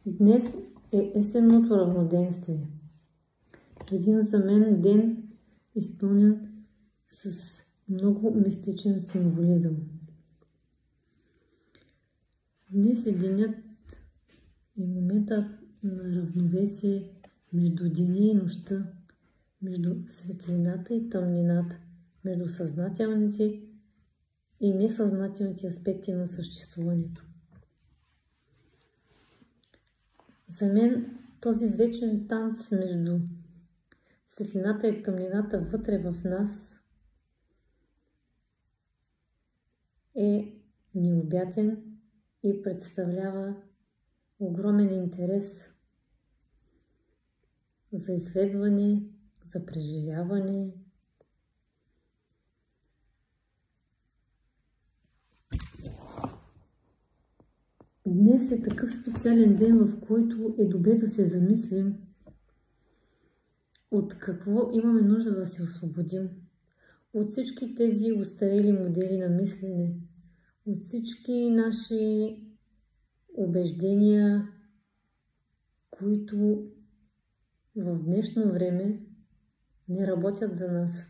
Днес е есенното равноденствие. Един за мен ден, изпълнен с много мистичен символизъм. Днес е денят и моментът на равновесие между деня и нощта, между светлината и тъмнината, между съзнателните и несъзнателните аспекти на съществуването. За мен този вечен танц между светлината и тъмнината вътре в нас е необятен и представлява огромен интерес за изследване, за преживяване. Днес е такъв специален ден, в който е добре да се замислим от какво имаме нужда да се освободим. От всички тези устарели модели на мислене, от всички наши убеждения, които в днешно време не работят за нас.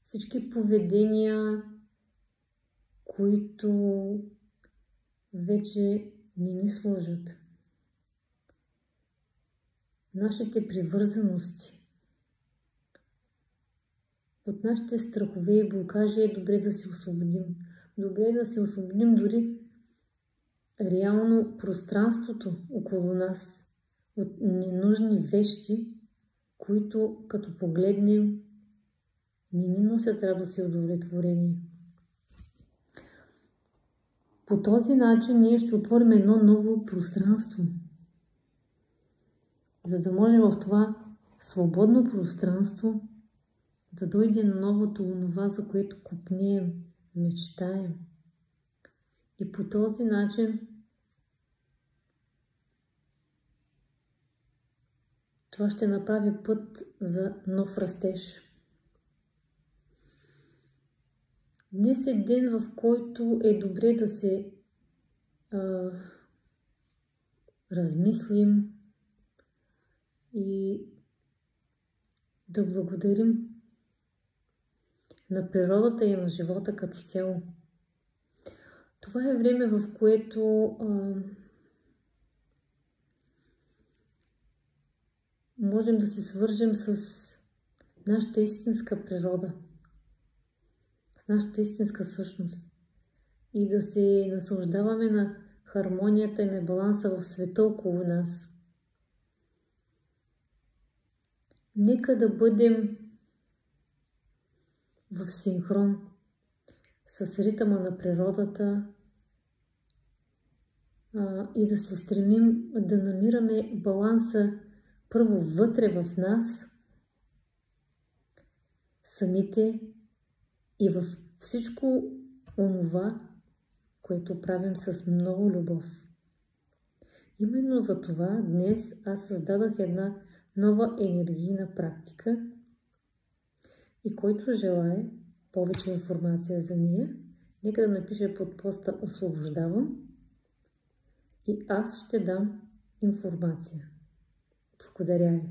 Всички поведения, които вече не ни служат. Нашите привързаности. От нашите страхове и блокажи е добре да се освободим. Добре е да се освободим дори реално пространството около нас от ненужни вещи, които като погледнем не ни носят радост и удовлетворение. По този начин ние ще отворим едно ново пространство, за да можем в това свободно пространство да дойде новото онова, за което копнеем, мечтаем. И по този начин това ще направи път за нов растеж. Днес е ден, в който е добре да се размислим и да благодарим на природата и на живота като цяло. Това е време, в което можем да се свържем с нашата истинска природа, с нашата истинска същност и да се наслаждаваме на хармонията и на баланса в света около нас. Нека да бъдем в синхрон с ритъма на природата и да се стремим да намираме баланса първо вътре в нас, самите и в всичко онова, което правим с много любов. Именно за това днес аз създадох една нова енергийна практика и който желае повече информация за нея, нека да напише под поста "Освобождавам" и аз ще дам информация. Благодаря ви.